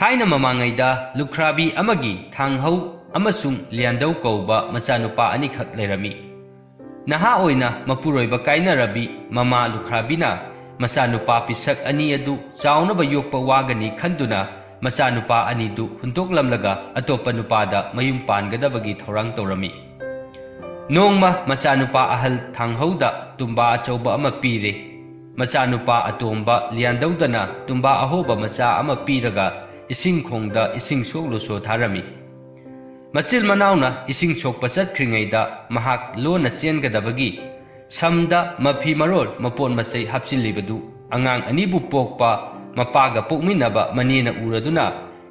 थाइना ममांगैदा लुख्राबी अमगी थांगहौ अमसुंग लियांदौ कौबा मचानुपा अनिखक Laramie नहा ओइना मपुरोइबा काइनरबी mama लुख्राबीना मचानुपा पिसक अनी अदु चाउनबा योक्पा वागनी खंदुना मचानुपा अनीदु हुंतोकलमलगा अतोप्पा नुपादा मयुम पानगदबगी थौरांग तौरमी नोंगमा मचानुपा अहल थांगहौदा तुम्बा अचौबा अमा पीरे मचानुपा अतोंबा लियांदौदना तुम्बा अहोबा मचा अमा पीरगा इसिंग खोंगदा इसिंग सोकलोसो थारमी मचिल मनाउना इसिंग सोकपा चटख्रिङैदा महाक लोना चेनगदबगी समदा मफी मरोल मपोन मसै हापचिल्लिबदु अंगांग अनीबु पोकपा मपागा पोकमिनबा मनेना उरदुना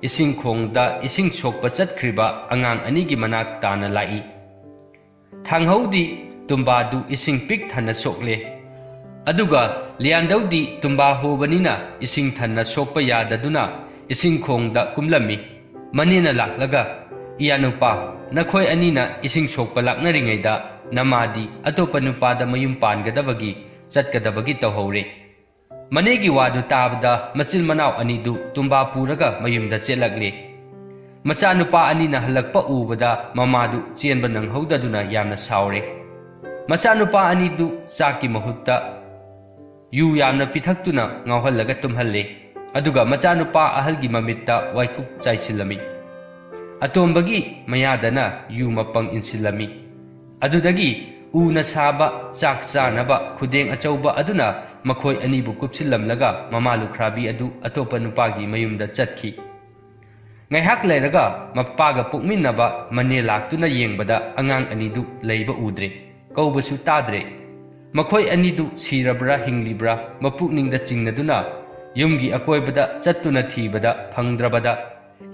इसिंग खोंगदा इसिंग सोकपा चटख्रिबा अंगांग अनीगी मनाक ताना लाई थांगहौदी तुम्बादु इसिंग पिक थन्ना सोकले अदुगा लियांदौदी तुम्बा होबनिना इसिंग थन्ना सोकपा याददुना इसिंग खोंगदा कुमलमी मनेना लाक्लगा इयानुपा नखोय अनीना इसिंग सोकपा लाक्नरिङैदा नमादी अतोप्पा नुपादा मयुम पानगदबगी चटकदबगी तौहौरे मनेगी वादु ताबदा मचिल मनाव अनीदु तुम्बा पुरगा मयुमदा चेलगले मचानुपा अनीना हलक्पा उबदा ममादु चेनबा नंगहौददुना यामना सावरे मचानुपा अनीदु चाकी महुत्ता you यामना पिथक्तुना ngawhallaga tumhalle aduga machanupa ahalgi mamitta waikup chaisilami atombagi mayadana yu mapang insilami adudagi una saba chak chanaba khudeng achauba aduna makhoi anibu kupsilamlaga mamalu khrabi adu atopa nupagi mayumda chatki ngaihak leiraga mapaga pukminnaba mane laktuna yengbada angang anidu leiba udre kaubasu tadre makhoi anidu sirabra hinglibra mapukningda chingnaduna yumgi akoibada chattuna thibada phangdrabada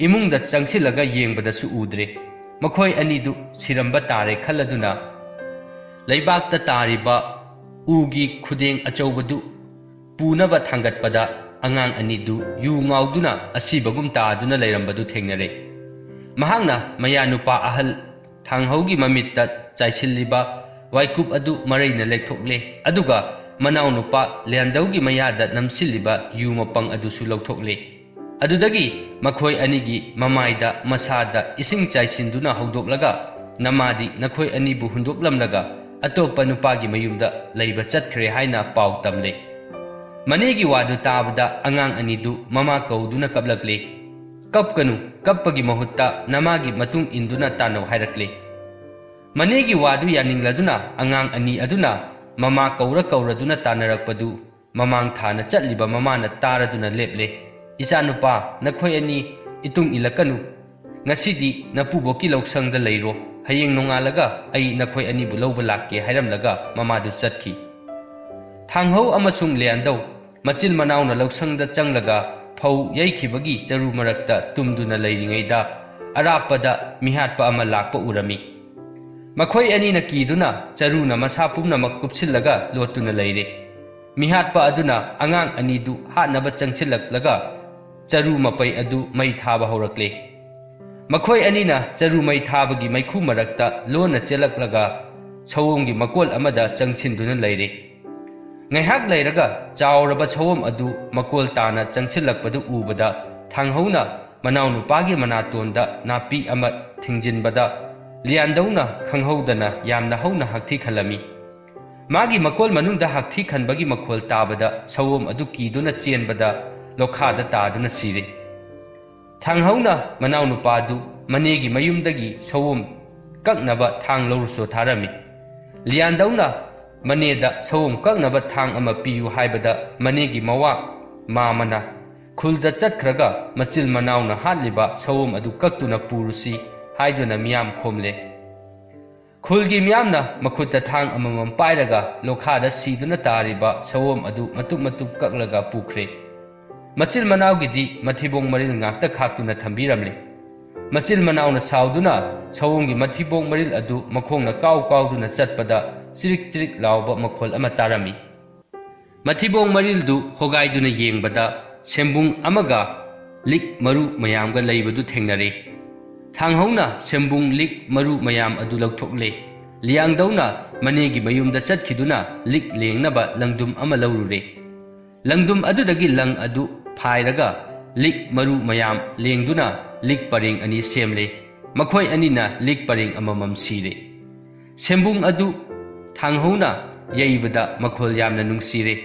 imungda changsilaga yengbada su udre makhoi anidu siramba tare khalladuna leibakta tariba ugi khudeng achaubadu punaba thangatpada angang anidu yu ngauduna asibagum taaduna leirambadu thengnare mahangna mayanupa ahal thanghaugi mamitta chaisilliba waikup adu maraina lekthokle aduga manaw nupa liandaugi mayada namsilliba yu mapang adu su lauthokle adudagi makhoi anigi mamaida masada ising chaisinduna haudoklaga namadi nakhoi anibu hundoklamlaga atoppa nupagi mayumda leiba chatkhre haina pau tamle manegi wadu tabda angang anidu mama kauduna kablakle kapkanu kappagi mahutta namagi matung induna tanau hairakle manegi wadu yaningladuna angang ani aduna mama kaura kauraduna tanarakpadu mamang thana chatliba mamana taraduna leple ichanupa nakhoi ani itung ilakanu ngasidi napuboki loksangda leiro hayeng nongalaga ai nakhoi ani bu lawba lakke hairamlaga mamadu chatki thanghau amasung liandau machil manauna loksangda changlaga phau yaikibagi charu marakta tumduna leiringaida arapada mihatpa ama lakpa urami makhoi ani na kiduna charuna masa pumna makupsillaga lotuna leire mihatpa aduna angang anidu hatnaba changchilaklaga charu mapai adu mai thaba horakle makhoi anina charu mai thabagi maikhu marakta lona chelaklaga chawomgi makol amada changchinduna leire ngaihak leiraga chawraba chawom adu makol tana changchilakpadu ubada thanghauna manaw nupagi manatonda napi ama thingjinbada liandauna khanghaudana yamna hauna hakthi khalami magi makol manungda hakthi khanbagi makhol tabada chawom adu kiduna chenbada lokhada taduna sire thanghauna manaw nupadu manegi mayumdagi chawom kaknaba thang lawruso tharami liandauna maneda chawom kaknaba thang ama piyu haibada manegi mawa mamana khulda chatkhraga machil manawna hatliba chawom adu kaktuna purusi haiduna miyam khomle khulgi miyamna makhutta thang amamam pairaga lokhada siduna tariba chawom adu matup matup kaklaga pukre machil manawgidi mathibong maril ngakta khaktuna thambiramle machil manawna sauduna chawomgi mathibong maril adu makhongna kaw kawduna chatpada chirik chirik lawba makhol ama tarami mathibong maril du hogaiduna yengbada sembung amaga lik maru mayamga leibadu thengnare thanghauna sembung lik maru mayam adu lauthokle liangdauna manegi mayumda chatkiduna lik lengnaba langdum ama laurure langdum adudagi lang adu phairaga lik maru mayam lengduna lik pareng ani semle makhoi anina lik pareng amamam sire sembung adu thanghouna yeibada makhol yamna nungsire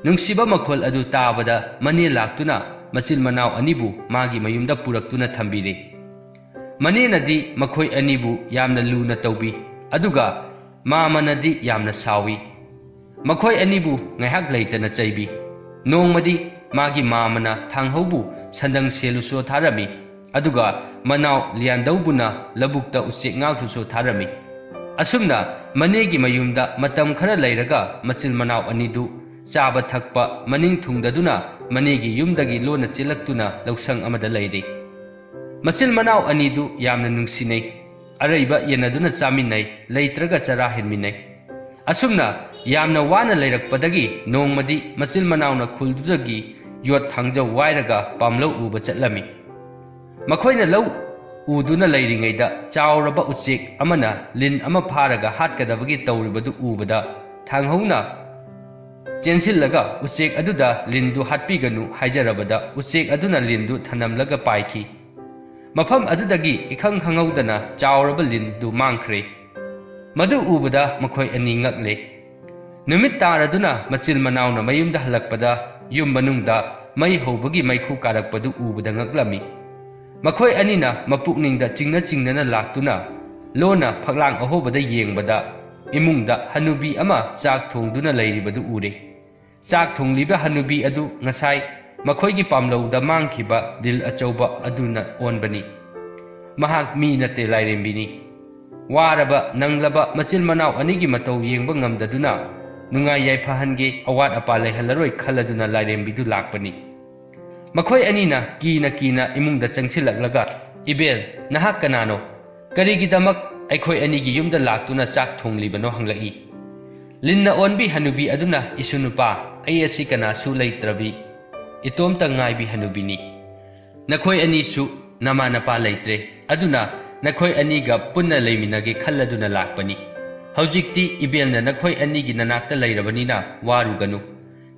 nungsiba makhol adu tabada mane laktuna machil manau anibu magi mayumda puraktuna thambire mane nadi makhoi anibu yamna luna tawbi aduga mamanadi yamna sawi makhoi anibu ngaihak leitana chaibi nongmadi magi mamana thanghobu sandang seluso tharami aduga manau liandaubuna labukta usek ngakhuso tharami asumna manegi mayumda matam khara leiraga machil manau anidu chaba thakpa maning thungdaduna manegi yumdagi lona chilaktuna lausang amada leiri machil manau anidu yamna nungsinai araiba yenaduna chaminai leitraga chara henminai asumna yamna wana leirakpadagi nongmadi machil manauna khuldudagi yot thangja wairaga pamlau uba chatlami makhoina lau uduna leiringaida chauraba uchek amana lin ama pharaga hatkadabagi tawribadu ubada thanghouna chensillaga uchek aduda lindu hatpiganu haijarabada uchek aduna lindu thanamlaga paiki mafam adudagi ikhang khangaudana chauraba lindu mangkhre madu ubada makhoi ani ngakle numit taraduna machil manauna mayumda halakpada yum manungda mai hobagi maikhu karakpadu ubada ngaklami makhoi anina mapukningda chingna laktuna lona phaklang ahobada yengbada imungda hanubi ama chak thongduna leiribadu ure chak thongliba hanubi adu ngasai makhoigi pamlauda mangkhiba dil achauba aduna onbani mahak mi nate lairembini waraba nanglaba machil manau anigi matau yengba ngamdaduna nungai yaifahange awat apa lehalaroi khaladuna lairembidu lakpani makhoi anina kina imungda changchilaklaga ibel nahak kanano karigidamak aikhoi anigi yumda laktuna chak thonglibano hanglai linna onbi hanubi aduna isunupa ai asi kana su leitrabi itomta ngaibi hanubini nakhoi ani su nama napa leitre aduna nakhoi aniga punna leiminage khalladuna lakpani haujikti ibelna nakhoi anigi nanakta leirabanina waruganu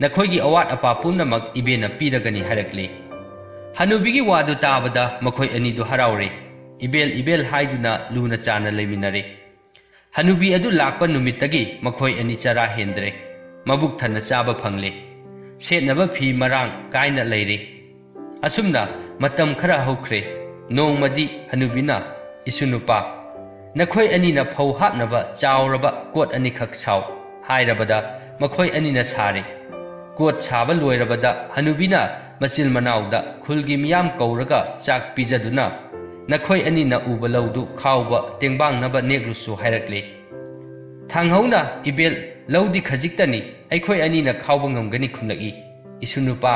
nakhoi awat apa punamak ibena piragani harakle hanubigi wadu tabada makhoi anidu haraure ibel haiduna luna chana leiminare hanubi adu lakpa numitagi makhoi ani chara hendre mabuk thana chaba phangle setnaba phi marang kaina leire asumna matam khara hokre nongmadi hanubina isunupa nakhoi anina phau hapnaba chauraba kot ani khak sau hairabada makhoi anina sare kot chaba loirabada hanubina machil manauda khulgi miyam kauraga chak pijaduna nakhoi anina ubalaudu khawba tengbang naba negrusu hairakle thanghauna ibel laudi khajiktani aikhoi anina khawba ngamgani khumlaki isunupa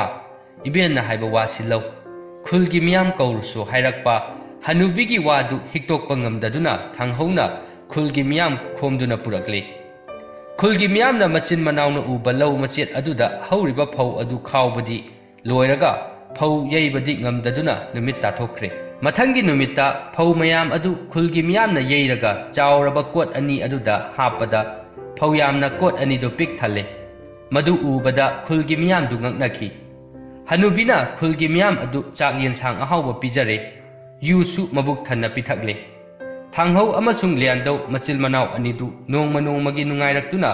ibelna haiba wasilau khulgi miyam kaurusu hairakpa hanubigi wadu hiktokpa ngamdaduna thanghauna khulgi miyam khomduna purakle khulgi miyamna machin manauna ubalau machet aduda hauriba phau adu khawbadi loiraga phau yeibadi ngamdaduna numit tathokre matangi numita phau mayam adu khulgi miyamna yeiraga chauraba kot ani aduda hapada phau yamna kot ani do pik thale madu ubada khulgi miyam du ngaknaki hanubina khulgi miyam adu chak yensang ahawba pijare yusu mabuk thanna pithakle thanghau amasung liandau machil manau anidu nongmagi nungairaktuna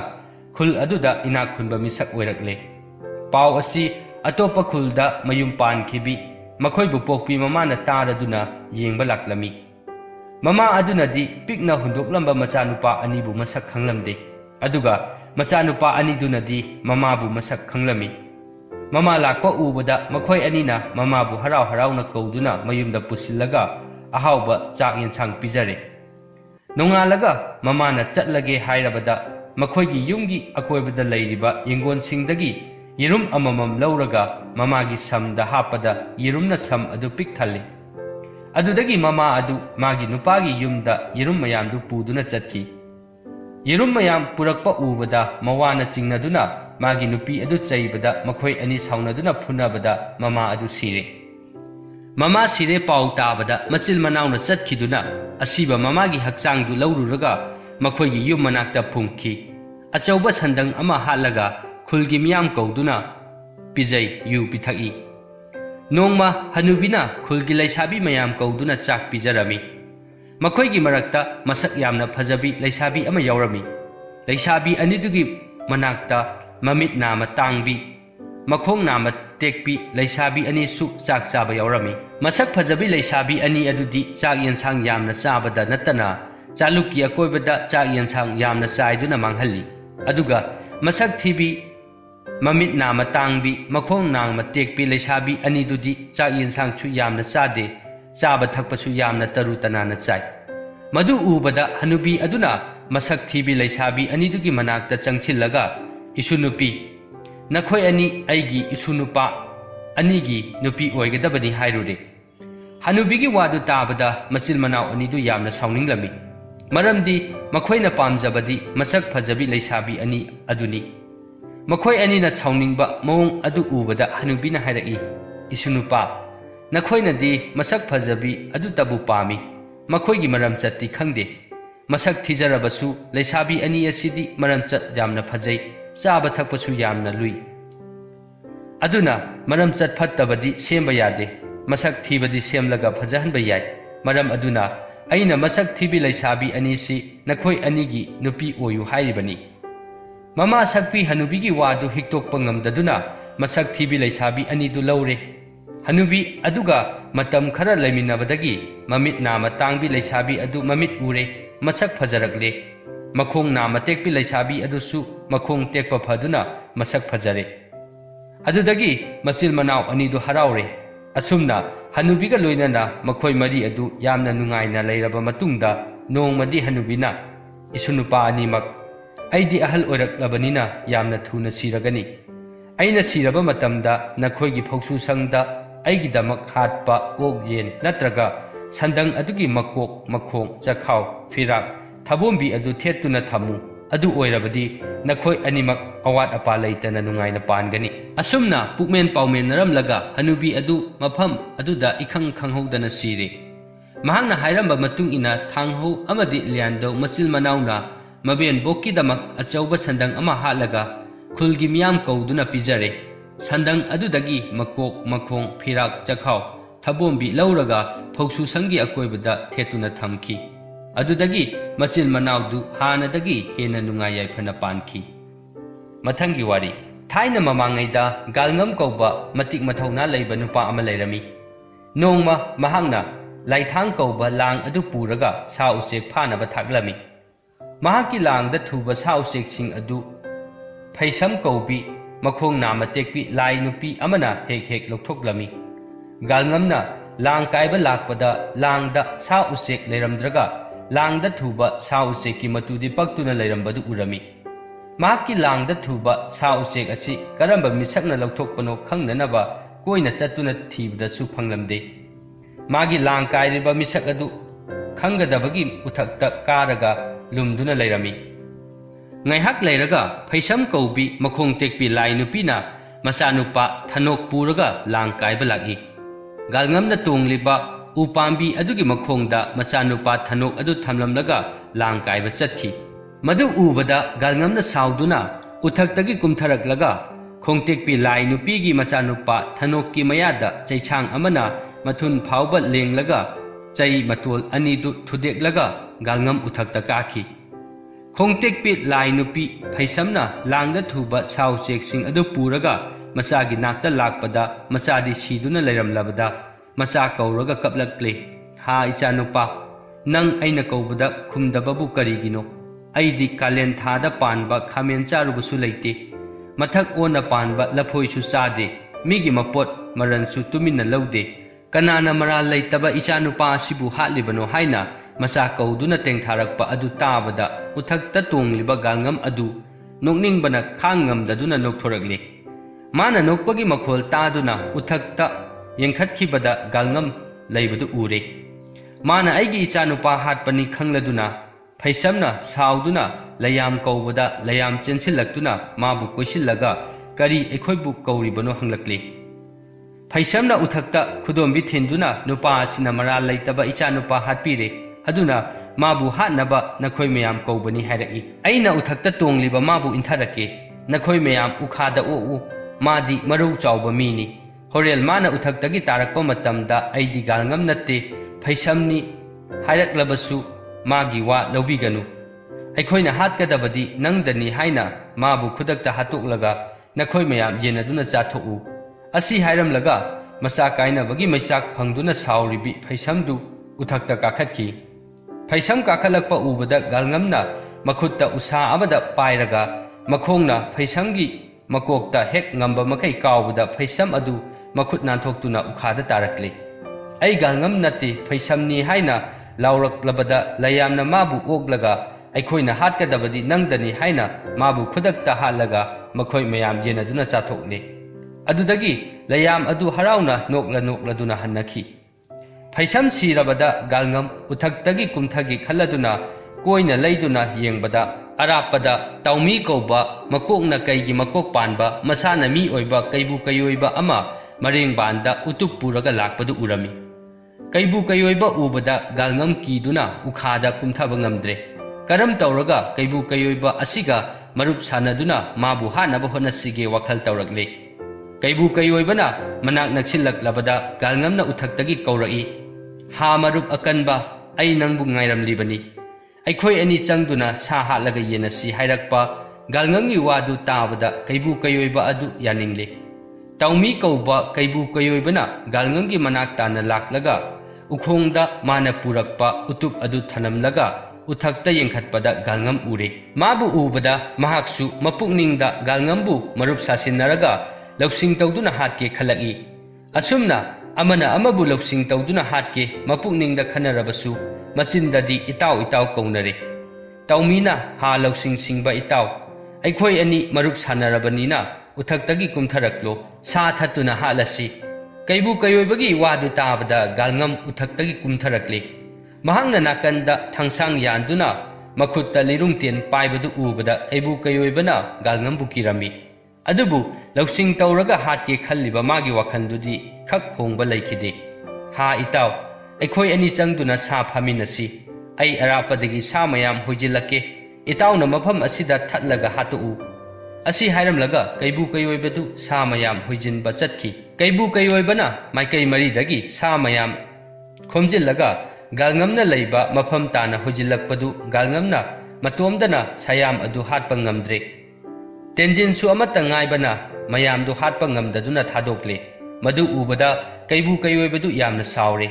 khul aduda inak khunba misak oirakle pau asi atopa khulda mayum pan khibi makhoibu pokpi mamana taraduna yengba laklami mama adunadi pikna hundoklamba machanupa anibu masak khanglamde aduga machanupa anidunadi mamabu masak khanglami mama lakpa ubada makhoi anina mamabu harau na kauduna mayumda pusillaga ahawba chak yensang pijare nongalaga mamana chatlage hairabada makhoigi yumgi akoibada leiriba yengon singdagi yirum amamam lauraga mamagi samda hapada yirumna sam adu pik thalle adudagi mama adu magi nupagi yumda yirum mayamdu puduna chatki yirum mayam purakpa ubada mawana chingnaduna magi nupi adu chaibada makhoi ani saunaduna phunabada mama adu sire mama sire pau tabada machil manauna chatkiduna asiba mamagi hakchangdu laururaga makhoigi yum manakta phumki achauba sandang ama halaga khulgi miyam kauduna pijai yu pithaki Nongma Hanubina khulgi laisabi mayam kauduna chak pijarami. Makhoigi marakta masak yamna phajabi laisabi ama yaurami. Laisabi anidugi manakta mamit nama tangbi. Makhong nama tekpi laisabi ani su chak chaba yaurami. Masak phajabi laisabi ani adudi chak yansang yamna chabada natana chaluki akoibada chak yansang yamna chaiduna manghalli. Aduga masak thibi mamit nama tangbi makhong nama tekpi laisabi anidudi chak yansang chu yamna chade chaba thakpa chu yamna taru tanana chai. Madu ubada Hanubi aduna masak thibi laisabi anidugi manakta changchillaga isunupi nakhoi ani aigi isunupa anigi nupi oigadabani hairure. Hanubigi wadu tabada masil manau anidu yamna sauninglami. Maramdi makhoina pamjabadi masak phajabi laisabi ani aduni. Makhoi ani na sauningba mawong adu ubada Hanubina hairaki isunupa nakhoina di masak phajabi adu tabu pami. Makhoigi maram chatti khangde. Masak thijarabasu laisabi ani asidi maram chat yamna phajai chaba thakpasu yamna lui. Aduna maram chat phattabadi semba yade. Masak thibadi semlaga phajahanba yai. Maram aduna aina masak thibi laisabi ani si nakhoi anigi nupi oyu hairibani. Mama sakpi Hanubigi wadu hiktokpa ngamdaduna masak thibi laisabi ani du laure. Hanubi aduga matam khara laiminabadagi mamit nama tangbi laisabi adu mamit ure masak phajarakle. Makhong nama tekpi laisabi adusu makhong tekpa phaduna masak phajare. Adudagi masil manau ani du haraure. Asumna Hanubiga loinana makhoi mari adu yamna nungaina lairaba matungda nongmadi Hanubina isunupa animak aidi ahal oiraklabanina yamna thuna siragani. Aina siraba matamda nakhoigi phoksu sangda aigidamak hatpa ok yen natraga sandang adugi makok makhong chakhau firak thabombi adu thetuna thamu adu oirabadi nakhoi animak awat apa leitana nungaina pangani. Asumna pukmen paumen naramlaga Hanubi adu mafam aduda ikhang khanghodana sire. Mahangna hairamba matung ina thangho amadi liando masil manauna maben bokki damak achauba sandang ama halaga khulgi miyam kauduna pijare. Sandang adudagi makok makhong phirak chakhau thabombi lauraga phoksu sangi akoibada thetuna thamki. Adudagi machil manaudu hanadagi hena nungai yaifana pankhi. Mathangi wari thaina mamangaida galngam kauba matik mathauna leiba nupa ama leirami. Nongma mahangna laithang kauba lang adu puraga sa usek phanaba thaklami. Mahaki langda thuba sa usek sing adu phaisam kaubi makhong nama tekpi lai nupi amana hek hek loktoklami. Galngamna lang kaiba lakpada langda sa usek leiramdraga langda thuba sa usek ki matudi paktuna leirambadu urami. Mahaki langda thuba sa usek asi karamba misakna loktokpano khangdanaba koina chatuna thibda su phanglamde. Magi lang kairiba misak adu khanggadabagi uthakta karaga lumduna leirami. Ngaihak leiraga phaisam kaubi makhong tekpi lai nupina masanupa thanok puraga lang kaiba lagi. Galngamna tongliba upambi adugi makhongda masanupa thanok adu thamlamlaga lang kaiba chatkhi. Madu ubada galngamna sauduna uthaktagi kumtharaklaga khongtekpi lai nupigi masanupa thanokki mayada chaichang amana mathun phauba lenglaga chai matol anidu thudeklaga galngam uthakta kakhi. Khongtekpi lai nupi phaisamna langda thuba sau cheksing adu puraga masagi nakta lakpada masadi siduna leiramlabada masa kauraga kaplakle. Ha ichanupa nang aina kaubada khumdababu karigino aidi kalen thada panba khamen charubusu leite mathak ona panba laphoisu chade migi mapot maransu tumina laude kanana maral leitaba ichanupa asibu hatlibano haina masa kauduna tengtharakpa adu tabada uthakta tongliba galngam adu nokningbana khangamdaduna nokthoragli. Mana nokpagi makhol taduna uthakta yengkhatkibada galngam leibadu ure. Mana aigi ichanupa hatpani khangladuna phaisamna sauduna layam kaubada layam chensillaktuna mabu koisillaga kari ekhoibu kauribano hanglakli. Phaisamna uthakta khudombi thinduna nupa asina maral leitaba ichanupa hatpire. Aduna mabu hatnaba nakhoi mayam kaubani hairaki. Aina uthakta tongliba mabu intharake nakhoi mayam ukhada o madi marau chauba mini Horel mana uthaktagi tarakpa matamda aidi galngam natte phaisamni hairaklabasu magi wa lobiganu aikhoina hatkadabadi nangdani haina mabu khudakta hatuklaga nakhoi mayam yenaduna chathoku asi hairamlaga masa kainabagi maisak phangduna sauribi phaisamdu uthakta kakhatki Phaisam kakhalakpa ubada galngamna makhutta usa amada pairaga makhongna phaisamgi makokta hek ngamba makai kawbada phaisam adu makhut nanthokutuna ukhada tarakle ai galngam nati phaisamni haina lauraklabada layamna mabu oglaga aikhoina hatkadabadi nangdani haina mabu khudakta halaga makhoi mayam yenaduna chathokle adudagi layam adu harauna nokladuna hannaki Phaisam sirabada galngam uthaktagi kumthagi khalladuna koina leiduna yengbada arapada taumi koba makokna kaigi makok panba masana mi oiba kaibu kayoiba ama mareng banda utup puraga lakpadu urami kaibu kayoiba ubada galngam kiduna ukhada kumthaba ngamdre karam tawraga kaibu kayoiba asiga marup sanaduna mabu hanaba honasige wakhal tawrakle kaibu kayoibana manak naksillaklabada galngamna uthaktagi kaurai ha marup akanba ai nangbu ngairamlibani aikhoi ani changduna sa halaga yenasi hairakpa galngamgi wadu tabada kaibu kayoiba adu yaningle taumi kauba kaibu kayoibana galngamgi manak tana laklaga ukhongda mana purakpa utup adu thanamlaga uthakta yengkhatpada galngam ure mabu ubada mahaksu mapukningda galngambu marup sasinaraga lausing tawduna hatke khalaki asumna amana amabu lausing tawduna hatke mapukningda khanarabasu macindadi itaw kaunare taumina ha lausing singba itaw aikhoi ani marup sanarabanina uthaktagi kumtharaklo sa thatuna halasi kaibu kayoibagi wadu tabada galngam uthaktagi kumtharakle mahangna nakanda thangsang yanduna makhutta lirungten paibadu ubada kaibu kayoibana galngam bukirami adubu lausing tawraga hatke khalliba magi wakhandudi khak hongba laikide ha itaw aikhoi ani changduna sa phaminasi ai arapadagi sa mayam hoijilake itawna mafam asida thatlaga hatu asi hairamlaga kaibu kayoibadu sa mayam hoijinba chatki kaibu kayoibana maikai maridagi sa mayam khomjillaga galngamna leiba mafam tana hojilakpadu galngamna matomdana sayam adu hatpa ngamdre tenjin su amata ngaibana mayam du hatpa ngamdaduna thadokle madu ubada kaibu kayoibadu yamna saure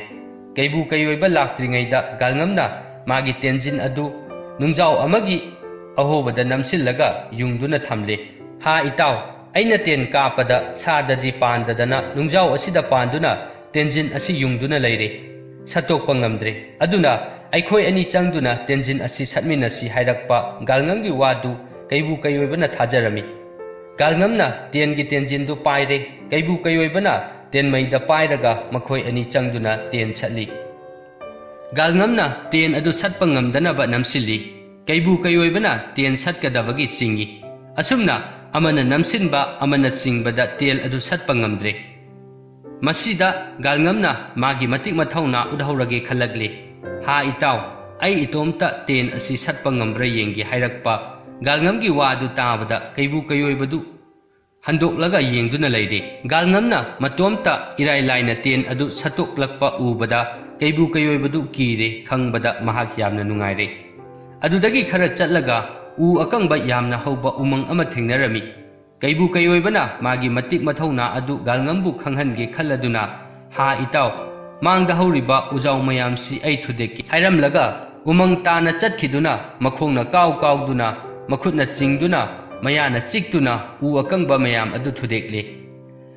kaibu kayoiba laktringaida galngamna magi tenjin adu nungjau amagi ahobada namsillaga yungduna thamle ha itaw aina ten kapada sadadi pandadana nungjau asida panduna tenjin asi yungduna leire satokpa ngamdre aduna aikhoi ani changduna tenjin asi satminasi hairakpa galngamgi wadu kaibu kayoibana thajarami galngamna tengi tenjin du paire kaibu kayoibana tenmaida pairaga makhoi ani changduna ten satli galngamna ten adu satpa ngamdanaba namsili kaibu kayoibana ten satkadabagi singi asumna amana namsinba amana singbada tel adu satpa ngamdre masida galngamna magi matik mathauna udhaurage khalagle ha itaw ai itomta ten asi satpa ngambra yengi hairakpa galngamgi wadu tabada kaibu kayoibadu handoklaga yengduna leire galngamna matomta irai laina ten adu satoklakpa ubada kaibu kayoibadu kire khangbada mahak yamna nungaire adudagi khara chatlaga u akangba yamna hauba umang ama thengnarami kaibu kayoibana magi matik mathauna adu galngambu khanghange khalladuna ha itaw mangda hauriba ujaw mayamsi ai thudeki hairamlaga umang tana chatkiduna makhongna kaw-kawduna makhutna chingduna mayana chiktuna u akangba mayam adu thudekle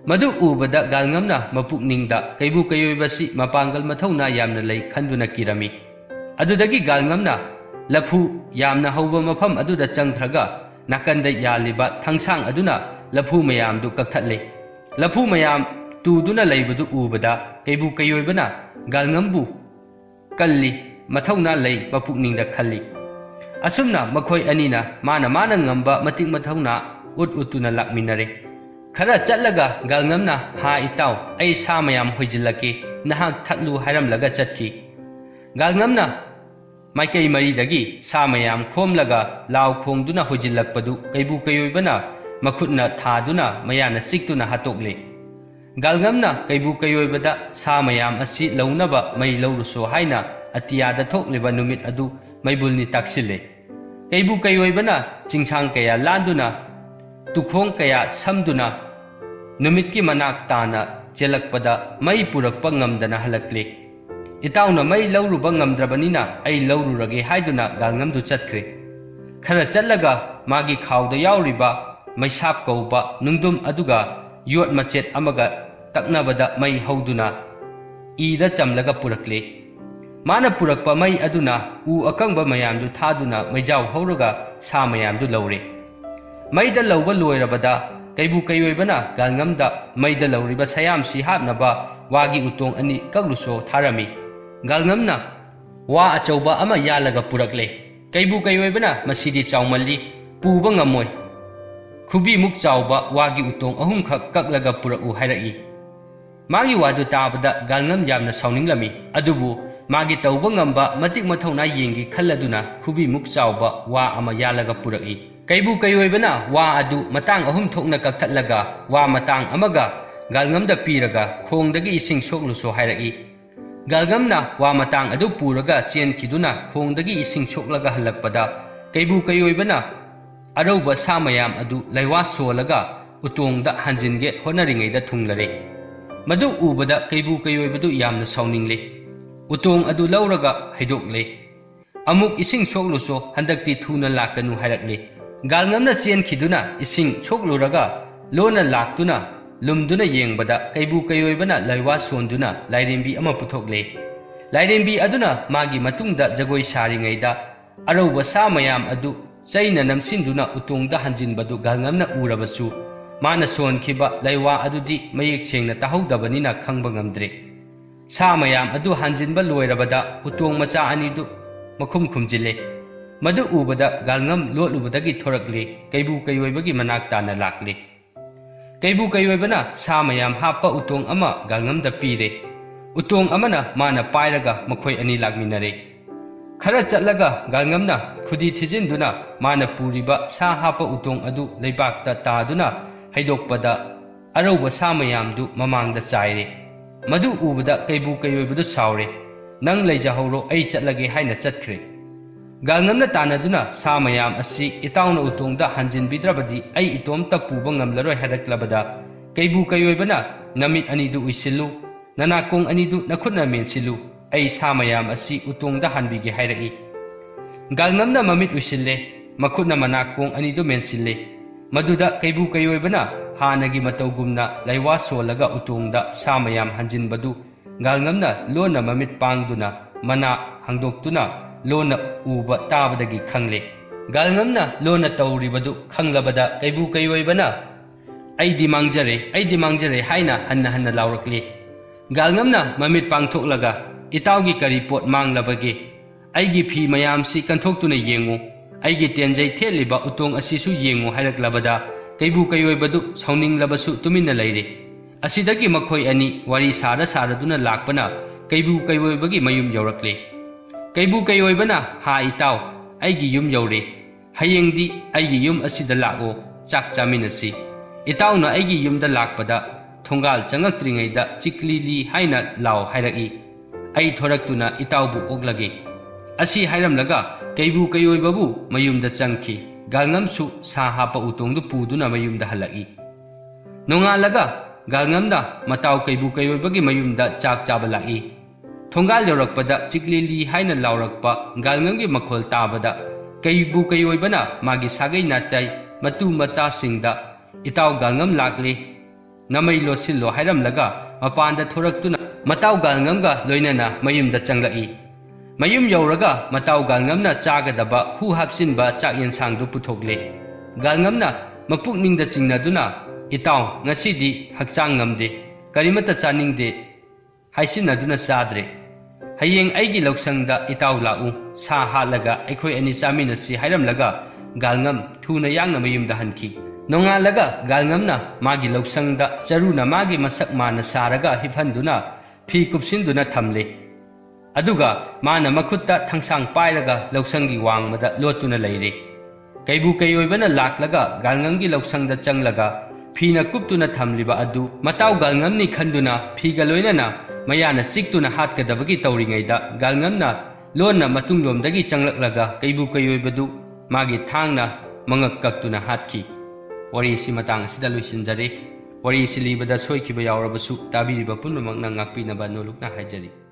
madu ubada galngamna mapukningda kaibu kayoibasi mapangal mathauna yamna lei khanduna kirami adudagi galngamna lafu yamna hauba mafam aduda changthraga nakanda yaliba thangsang aduna lafu mayam du kakthatle lafu mayam tuduna leibadu ubada kaibu kayoibana galngambu kalli mathauna lei mapukningda khalli asumna makhoi anina mana ngamba matik mathauna utuna lakminare khara chatlaga galngamna ha itaw ai sa mayam hoijilake nahak thatlu hairamlaga chatki galngamna maikai maridagi sa mayam khomlaga law khongduna hojilakpadu kaibu kayoibana makhutna thaduna mayana chiktuna hatokle ꯒꯥꯜꯉꯝꯅ ꯀꯩꯕꯨ ꯀꯩꯑꯣꯏꯕꯗ ꯁꯥ ꯃꯌꯥꯝ ꯑꯁꯤ ꯂꯧꯅꯕ ꯃꯩ ꯂꯧꯔꯨꯁꯣ ꯍꯥꯏꯅ ꯑꯇꯤꯌꯥꯗ ꯊꯣꯛꯂꯤꯕ ꯅꯨꯃꯤꯠ ꯑꯗꯨ ꯃꯩꯕꯨꯜꯅꯤ ꯇꯥꯛꯁꯤꯜꯂꯦ꯫ ꯀꯩꯕꯨ ꯀꯩꯑꯣꯏꯕꯅ ꯆꯤꯡꯁꯥꯡ ꯀꯌꯥ ꯂꯥꯟꯗꯨꯅ ꯇꯨꯈꯣꯡ ꯀꯌꯥ ꯁꯝꯗꯨꯅ ꯅꯨꯃꯤꯠꯀꯤ ꯃꯅꯥꯛ ꯇꯥꯅ ꯆꯦꯜꯂꯛꯄꯗ ꯃꯩ ꯄꯨꯔꯛꯄ ꯉꯝꯗꯅ ꯍꯜꯂꯛꯂꯦ꯫ ꯏꯇꯥꯎꯅ ꯃꯩ ꯂꯧꯔꯨꯕ ꯉꯝꯗ꯭ꯔꯕꯅꯤꯅ ꯑꯩ ꯂꯧꯔꯨꯔꯒꯦ ꯍꯥꯏꯗꯨꯅ ꯒꯥꯜꯉꯝꯗꯨ ꯆꯠꯈ꯭ꯔꯦ꯫ ꯈꯔ ꯆꯠꯂꯒ ꯃꯥꯒꯤ ꯈꯥꯎꯗ ꯌꯥꯎꯔꯤꯕ ꯃꯩꯁꯥꯞ ꯀꯧꯕ ꯅꯨꯡꯗꯨꯝ ꯑꯗꯨꯒ ꯌꯣꯠ ꯃꯆꯦꯠ ꯑꯃꯒ ꯇꯛꯅꯕꯗ ꯃꯩ ꯍꯧꯗꯨꯅ ꯏꯗ ꯆꯝꯂꯒ ꯄꯨꯔꯛꯂꯦ꯫ ꯃꯥꯅ ꯄꯨꯔꯛꯄ ꯃꯩ ꯑꯗꯨꯅ ꯎ ꯑꯀꯪꯕ ꯃꯌꯥꯝꯗꯨ ꯊꯥꯗꯨꯅ ꯃꯩꯖꯥꯎ ꯍꯧꯔꯒ ꯁꯥ ꯃꯌꯥꯝꯗꯨ ꯂꯧꯔꯦ꯫ ꯃꯩꯗ ꯂꯧꯕ ꯂꯣꯏꯔꯕꯗ ꯀꯩꯕꯨ ꯀꯩꯑꯣꯏꯕꯅ ꯒꯥꯜꯉꯝꯗ ꯃꯩꯗ ꯂꯧꯔꯤꯕ ꯁꯌꯥꯝꯁꯤ ꯍꯥꯞꯅꯕ ꯋꯥꯒꯤ ꯎꯇꯣꯡ ꯑꯅꯤ ꯀꯛꯂꯨꯁꯣ ꯊꯥꯔꯝꯃꯤ꯫ ꯒꯥꯜꯉꯝꯅ ꯋꯥ ꯑꯆꯧꯕ ꯑꯃ ꯌꯥꯜꯂꯒ ꯄꯨꯔꯛꯂꯦ꯫ ꯀꯩꯕꯨ ꯀꯩꯑꯣꯏꯕꯅ ꯃꯁꯤꯗꯤ ꯆꯥꯎꯃꯜꯂꯤ, ꯄꯨꯕ ꯉꯝꯃꯣꯏ, ꯈꯨꯕꯤꯃꯨꯛ ꯆꯥꯎꯕ ꯋꯥꯒꯤ ꯎꯇꯣꯡ ꯑꯍꯨꯝꯈꯛ ꯀꯛꯂꯒ ꯄꯨꯔꯛꯎ ꯍꯥꯏꯔꯛꯏ꯫ ꯃꯥꯒꯤ ꯋꯥꯗꯨ ꯇꯥꯕꯗ ꯒꯥꯜꯉꯝ ꯌꯥꯝꯅ ꯁꯥꯎꯅꯤꯡꯂꯝꯃꯤ꯫ ꯑꯗꯨꯕꯨ ꯃꯥꯒꯤ ꯇꯧꯕ ꯉꯝꯕ ꯃꯇꯤꯛ ꯃꯊꯧꯅꯥ ꯌꯦꯡꯒꯦ ꯈꯜꯂꯗꯨꯅ ꯈꯨꯕꯤꯃꯨꯛ ꯆꯥꯎꯕ ꯋꯥ ꯑꯃ ꯌꯥꯜꯂꯒ ꯄꯨꯔꯛꯏ꯫ ꯀꯩꯕꯨ ꯀꯩꯑꯣꯏꯕꯅ ꯋꯥ ꯑꯗꯨ ꯃꯇꯥꯡ ꯑꯍꯨꯝ ꯊꯣꯛꯅ ꯀꯛꯊꯠꯂꯒ ꯋꯥ ꯃꯇꯥꯡ ꯑꯃꯒ ꯒꯥꯜꯉꯝꯗ ꯄꯤꯔꯒ ꯈꯣꯡꯗꯒꯤ ꯏꯁꯤꯡ ꯁꯣꯛꯂꯨꯁꯣ ꯍꯥꯏꯔꯛꯏ꯫ ꯒꯥꯜꯉꯝꯅ ꯋꯥ ꯃꯇꯥꯡ ꯑꯗꯨ ꯄꯨꯔꯒ ꯆꯦꯟꯈꯤꯗꯨꯅ ꯈꯣꯡꯗꯒꯤ ꯏꯁꯤꯡ ꯁꯣꯛꯂꯒ ꯍꯜꯂꯛꯄꯗ ꯀꯩꯕꯨ ꯀꯩꯑꯣꯏꯕꯅ ꯑꯔꯧꯕ ꯁꯥ ꯃꯌꯥꯝ ꯑꯗꯨ ꯂꯩꯋꯥ ꯁꯣꯜꯂꯒ ꯎꯇꯣꯡꯗ ꯍꯟꯖꯤꯟꯒꯦ ꯍꯣꯠꯅꯔꯤꯉꯩꯗ ꯊꯨꯡꯂꯔꯦ꯫ ꯃꯗꯨ ꯎꯕꯗ ꯀꯩꯕꯨ ꯀꯩꯑꯣꯏꯕꯗꯨ ꯌꯥꯝꯅ ꯁꯥꯎꯅꯤꯡꯂꯦ꯫ ꯎꯇꯣꯡ ꯑꯗꯨ ꯂꯧꯔꯒ ꯍꯩꯗꯣꯛꯂꯦ꯫ ꯑꯃꯨꯛ ꯏꯁꯤꯡ ꯁꯣꯛꯂꯨꯁꯣ, ꯍꯟꯗꯛꯇꯤ ꯊꯨꯅ ꯂꯥꯛꯀꯅꯨ ꯍꯥꯏꯔꯛꯂꯦ꯫ ꯒꯥꯜꯉꯝꯅ ꯆꯦꯟꯈꯤꯗꯨꯅ ꯏꯁꯤꯡ ꯁꯣꯛꯂꯨꯔꯒ ꯂꯣꯟꯅ ꯂꯥꯛꯇꯨꯅ ꯂꯨꯝꯗꯨꯅ ꯌꯦꯡꯕꯗ ꯀꯩꯕꯨ ꯀꯩꯑꯣꯏꯕꯅ ꯂꯩꯋꯥ ꯁꯣꯟꯗꯨꯅ ꯂꯥꯏꯔꯦꯝꯕꯤ ꯑꯃ ꯄꯨꯊꯣꯛꯂꯦ꯫ ꯂꯥꯏꯔꯦꯝꯕꯤ ꯑꯗꯨꯅ ꯃꯥꯒꯤ ꯃꯇꯨꯡꯗ ꯖꯒꯣꯏ ꯁꯥꯔꯤꯉꯩꯗ ꯑꯔꯧꯕ ꯁꯥ ꯃꯌꯥꯝ ꯑꯗꯨ ꯆꯩꯅ ꯅꯝꯁꯤꯟꯗꯨꯅ ꯎꯇꯣꯡꯗ ꯍꯟꯖꯤꯟꯕꯗꯨ ꯒꯥꯜꯉꯝꯅ ꯎꯔꯕꯁꯨ ꯃꯥꯅ ꯁꯣꯟꯈꯤꯕ ꯂꯩꯋꯥ ꯑꯗꯨꯗꯤ ꯃꯌꯦꯛ ꯁꯦꯡꯅ ꯇꯥꯍꯧꯗꯕꯅꯤꯅ ꯈꯪꯕ ꯉꯝꯗ꯭ꯔꯦ꯫ ꯁꯥ ꯃꯌꯥꯝ ꯑꯗꯨ ꯍꯟꯖꯤꯟꯕ ꯂꯣꯏꯔꯕꯗ ꯎꯇꯣꯡ ꯃꯆꯥ ꯑꯅꯤꯗꯨ ꯃꯈꯨꯝ ꯈꯨꯝꯖꯤꯜꯂꯦ꯫ ꯃꯗꯨ ꯎꯕꯗ ꯒꯥꯜꯉꯝ ꯂꯣꯠꯂꯨꯕꯗꯒꯤ ꯊꯣꯔꯛꯂꯦ꯫ ꯀꯩꯕꯨ ꯀꯩꯑꯣꯏꯕꯒꯤ ꯃꯅꯥꯛ ꯇꯥꯅ ꯂꯥꯛꯂꯦ꯫ ꯀꯩꯕꯨ ꯀꯩꯑꯣꯏꯕꯅ ꯁꯥ ꯃꯌꯥꯝ ꯍꯥꯞꯄ ꯎꯇꯣꯡ ꯑꯃ ꯒꯥꯜꯉꯝꯗ ꯄꯤꯔꯦ꯫ ꯎꯇꯣꯡ ꯑꯃꯅ ꯃꯥꯅ ꯄꯥꯏꯔꯒ ꯃꯈꯣꯏ ꯑꯅꯤ ꯂꯥꯛꯃꯤꯟꯅꯔꯦ꯫ ꯈꯔ ꯆꯠꯂꯒ ꯒꯥꯜꯉꯝꯅ ꯈꯨꯗꯤ ꯊꯤꯖꯤꯟꯗꯨꯅ ꯃꯥꯅ ꯄꯨꯔꯤꯕ ꯁꯥ ꯍꯥꯞꯄ ꯎꯇꯣꯡ ꯑꯗꯨ ꯂꯩꯕꯥꯛꯇ ꯇꯥꯗꯨꯅ ꯍꯩꯗꯣꯛꯄꯗ ꯑꯔꯧꯕ ꯁꯥ ꯃꯌꯥꯝꯗꯨ ꯃꯃꯥꯡꯗ ꯆꯥꯏꯔꯦ꯫ ꯃꯗꯨ ꯎꯕꯗ ꯀꯩꯕꯨ ꯀꯩꯑꯣꯏꯕꯗꯨ ꯁꯥꯎꯔꯦ꯫ ꯅꯪ ꯂꯩꯖꯍꯧꯔꯣ, ꯑꯩ ꯆꯠꯂꯒꯦ ꯍꯥꯏꯅ ꯆꯠꯈ꯭ꯔꯦ꯫ ꯒꯥꯜꯉꯝꯅ ꯇꯥꯟꯅꯗꯨꯅ ꯁꯥ ꯃꯌꯥꯝ ꯑꯁꯤ ꯏꯇꯥꯎꯅ ꯎꯇꯣꯡꯗ ꯍꯟꯖꯤꯟꯕꯤꯗ꯭ꯔꯕꯗꯤ ꯑꯩ ꯏꯇꯣꯝꯇ ꯄꯨꯕ ꯉꯝꯂꯔꯣꯏ ꯍꯥꯏꯔꯛꯂꯕꯗ ꯀꯩꯕꯨ ꯀꯩꯑꯣꯏꯕꯅ ꯅꯃꯤꯠ ꯑꯅꯤꯗꯨ ꯎꯏꯁꯤꯜꯂꯨ, ꯅꯅꯥꯀꯣꯡ ꯑꯅꯤꯗꯨ ꯅꯈꯨꯠꯅ ꯃꯦꯟꯁꯤꯜꯂꯨ, ꯑꯩ ꯁꯥ ꯃꯌꯥꯝ ꯑꯁꯤ ꯎꯇꯣꯡꯗ ꯍꯟꯕꯤꯒꯦ ꯍꯥꯏꯔꯛꯏ꯫ ꯒꯥꯜꯉꯝꯅ ꯃꯃꯤꯠ ꯎꯏꯁꯤꯜꯂꯦ, ꯃꯈꯨꯠꯅ ꯃꯅꯥꯀꯣꯡ ꯑꯅꯤꯗꯨ ꯃꯦꯟꯁꯤꯜꯂꯦ꯫ ꯃꯗꯨꯗ ꯀꯩꯕꯨ ꯀꯩꯑꯣꯏꯕꯅ ꯍꯥꯟꯅꯒꯤ ꯃꯇꯧꯒꯨꯝꯅ ꯂꯩꯋꯥ ꯁꯣꯜꯂꯒ ꯎꯇꯣꯡꯗ ꯁꯥ ꯃꯌꯥꯝ ꯍꯟꯖꯤꯟꯕꯗු ꯒꯥꯜꯉꯝꯅ ꯂꯣꯟꯅ ꯃꯃꯤꯠ ꯄꯥꯡꯗꯨꯅ ꯃꯅꯥ ꯍꯥꯡꯗꯣꯛꯇꯨꯅ ꯂꯣꯟꯅ ꯎꯕ ꯇꯥꯕꯗꯒꯤ ꯈꯪꯂꯦ꯫ ꯒꯥꯜꯉꯝꯅ ꯂꯣꯟꯅ ꯇꯧꯔꯤꯕꯗꯨ ꯈꯪꯂꯕꯗ ꯀꯩꯕꯨ ꯀꯩꯑꯣꯏꯕꯅ ꯑꯩꯗꯤ ꯃꯥꯡꯖꯔꯦ ꯍꯥꯏꯅ ꯍꯟꯅ ꯍꯟꯅ ꯂꯥꯎꯔꯛꯂꯦ꯫ ꯒꯥꯜꯉꯝꯅ ꯃꯃꯤꯠ ꯄꯥꯡꯊꯣꯛꯂꯒ ꯏꯇꯥꯎꯒꯤ ꯀꯔꯤ ꯄꯣꯠ ꯃꯥꯡꯂꯕꯒꯦ? ꯑꯩꯒꯤ ꯐꯤ ꯃꯌꯥꯝꯁꯤ ꯀꯟꯊꯣꯛꯇꯨꯅ ꯌꯦꯡꯉꯨ, ꯑꯩꯒꯤ ꯇꯦꯟꯖꯩ ꯊꯦꯠꯂꯤꯕ ꯎꯇꯣꯡ ꯑꯁꯤꯁꯨ ꯌꯦꯡꯉꯨ ꯍꯥꯏꯔꯛꯂꯕꯗ ꯀꯩꯕꯨ ꯀꯩꯑꯣꯏꯕꯗꯨ ꯁꯥꯎꯅꯤꯡꯂꯕꯁꯨ ꯇꯨꯃꯤꯟꯅ ꯂꯩꯔꯦ꯫ ꯑꯁꯤꯗꯒꯤ ꯃꯈꯣꯏ ꯑꯅꯤ ꯋꯥꯔꯤ ꯁꯥꯔꯗꯨꯅ ꯂꯥꯛꯄꯅ ꯀꯩꯕꯨ ꯀꯩꯑꯣꯏꯕꯒꯤ ꯃꯌꯨꯝ ꯌꯧꯔꯛꯂꯦ꯫ ꯀꯩꯕꯨ ꯀꯩꯑꯣꯏꯕꯅ ꯍꯥ ꯏꯇꯥꯎ, ꯑꯩꯒꯤ ꯌꯨꯝ ꯌꯧꯔꯦ, ꯍꯌꯦꯡꯗꯤ ꯑꯩꯒꯤ ꯌꯨꯝ ꯑꯁꯤꯗ ꯂꯥꯛꯑꯣ, ꯆꯥꯛ ಚಾಮಿನಸಿ꯫ ꯏꯇꯥꯎꯅ ꯑꯩꯒꯤ ꯌꯨꯝꯗ ꯂꯥꯛꯄꯗ ꯊꯣꯡꯒꯥꯜ ꯆꯪꯉꯛꯇ꯭ꯔꯤꯉꯩꯗ ꯆꯤꯛꯂꯤꯂꯤ ꯍꯥꯏꯅ ꯂꯥꯎ ꯍꯥꯏꯔꯛꯏ꯫ ꯑꯩ ꯊꯣꯔꯛꯇꯨꯅ ꯏꯇꯥꯎꯕꯨ ꯑꯣꯛꯂꯒꯦ꯫ ꯑꯁꯤ ꯍꯥꯏꯔꯝꯂꯒ ꯀꯩꯕꯨ ꯀꯩꯑꯣꯏꯕꯕꯨ ꯃꯌꯨꯝꯗ ꯆꯪꯈꯤ꯫ ꯒꯥꯜꯉꯝꯁꯨ ꯁꯥ ꯍꯥꯞꯄ ꯎꯇꯣꯡꯗꯨ ꯄꯨꯗꯨꯅ ꯃꯌꯨꯝꯗ ꯍꯜꯂꯛꯏ꯫ ꯅꯣꯡꯉꯥꯜꯂꯒ ꯒꯥꯜꯉꯝꯅ ꯃꯇꯥꯎ ꯀꯩꯕꯨ ꯀꯩꯑꯣꯏꯕꯒꯤ ꯃꯌꯨꯝꯗ ꯆꯥꯛ ꯆꯥꯕ ꯂꯥꯛꯏ꯫ ꯊꯣꯡꯒꯥꯜ ꯌꯧꯔꯛꯄꯗ ꯆꯤꯛꯂꯤꯂꯤ ꯍꯥꯏꯅ ꯂꯥꯎꯔꯛꯄ ꯒꯥꯜꯉꯝꯒꯤ ꯃꯈꯣꯜ ꯇꯥꯕꯗ ꯀꯩꯕꯨ ꯀꯩꯑꯣꯏꯕꯅ ꯃꯥꯒꯤ ꯁꯥꯒꯩ ꯅꯥꯇꯩ ꯃꯇꯨ ꯃꯆꯥꯁꯤꯡꯗ ꯏꯇꯥꯎ ꯒꯥꯜꯉꯝ ꯂꯥꯛꯂꯦ, ꯅꯃꯩ ꯂꯣꯠꯁꯤꯜꯂꯣ ꯍꯥꯏꯔꯝꯂꯒ ꯃꯄꯥꯟꯗ ꯊꯣꯔꯛꯇꯨꯅ ꯃꯇꯥꯎ ꯒꯥꯜꯉꯝꯒ ꯂꯣꯏꯅꯅ ꯃꯌꯨꯝꯗ ꯆꯪꯂꯛꯏ꯫ ꯃꯌꯨꯝ ꯌꯧꯔꯒ ꯃꯇꯥꯎ ꯒꯥꯜꯉꯝꯅ ꯆꯥꯒꯗꯕ ꯍꯨ ꯍꯥꯞꯆꯤꯟꯕ ꯆꯥꯛ ꯌꯦꯟꯁꯥꯡꯗꯨ ꯄꯨꯊꯣꯛꯂꯦ꯫ ꯒꯥꯜꯉꯝꯅ ꯃꯄꯨꯛꯅꯤꯡꯗ ꯆꯤꯡꯅꯗꯨꯅ ꯏꯇꯥꯎ ꯉꯁꯤꯗꯤ ꯍꯛꯆꯥꯡ ꯉꯝꯗꯦ, ꯀꯔꯤꯃꯠꯇ ꯆꯥꯅꯤꯡꯗꯦ ꯍꯥꯏꯁꯤꯟꯅꯗꯨꯅ ꯆꯥꯗ꯭ꯔꯦ꯫ ꯍꯌꯦꯡ ꯑꯩꯒꯤ ꯂꯧꯁꯪꯗ ꯏꯇꯥꯎ ꯂꯥꯛꯎ, ꯁꯥ ꯍꯥꯠꯂꯒ ꯑꯩꯈꯣꯏ ꯑꯅꯤ ꯆꯥꯃꯤꯟꯅꯁꯤ ꯍꯥꯏꯔꯝꯂꯒ ꯒꯥꯜꯉꯝ ꯊꯨꯅ ꯌꯥꯡꯅ ꯃꯌꯨꯝꯗ ꯍꯟꯈꯤ꯫ ꯅꯣꯡꯉꯥꯜꯂꯒ ꯒꯥꯜꯉꯝꯅ ꯃꯥꯒꯤ ꯂꯧꯁꯪꯗ ꯆꯔꯨꯅ ꯃꯥꯒꯤ ꯃꯁꯛ ꯃꯥꯟꯅ ꯁꯥꯔꯒ ꯍꯤꯞꯍꯟꯗꯨꯅ ꯐꯤ ꯀꯨꯞꯁꯤꯟꯗꯨꯅ ꯊꯝꯂꯦ꯫ ꯑꯗꯨꯒ ꯃꯥꯅ ꯃꯈꯨꯠꯇ ꯊꯥꯡꯁꯥꯡ ꯄꯥꯏꯔꯒ ꯂꯧꯁꯪꯒꯤ ꯋꯥꯡꯃꯗ ꯂꯣꯠꯇꯨꯅ ꯂꯩꯔꯦ꯫ ꯀꯩꯕꯨ ꯀꯩꯑꯣꯏꯕꯅ ꯂꯥꯛꯂꯒ ꯒꯥꯜꯉꯝꯒꯤ ꯂꯧꯁꯪꯗ ꯆꯪꯂꯒ ꯐꯤꯅ ꯀꯨꯞꯇꯨꯅ ꯊꯝꯂꯤꯕ ꯑꯗꯨ ꯃꯇꯥꯎ ꯒꯥꯜꯉꯝꯅꯤ ꯈꯟꯗꯨꯅ ꯐꯤꯒ ꯂꯣꯏꯅꯅ ꯃꯌꯥꯅ ꯆꯤꯛꯇꯨꯅ ꯍꯥꯠꯀꯗꯕꯒꯤ ꯇꯧꯔꯤꯉꯩꯗ ꯒꯥꯜꯉꯝꯅ ꯂꯣꯟꯅ ꯃꯇꯨꯡꯂꯣꯝꯗꯒꯤ ꯆꯪꯂꯛꯂꯒ ꯀꯩꯕꯨ ꯀꯩꯑꯣꯏꯕꯗꯨ ꯃꯥꯒꯤ ꯊꯥꯡꯅ ꯃꯉꯛ ꯀꯛꯇꯨꯅ ꯍꯥꯠꯈꯤ꯫ ꯋꯥꯔꯤꯁꯤ ꯃꯇꯥꯡ ꯑꯁꯤꯗ ꯂꯣꯏꯁꯤꯟꯖꯔꯦ꯫ ꯋꯥꯔꯤꯁꯤ ꯂꯤꯕꯗ ꯁꯣꯏꯈꯤꯕ ꯌꯥꯎꯔꯕꯁꯨ ꯇꯥꯕꯤꯔꯤꯕ ꯄꯨꯝꯅꯃꯛꯅ ꯉꯥꯛꯄꯤꯅꯕ ꯅꯣꯜꯂꯨꯛꯅ ꯍꯥꯏꯖꯔꯤ꯫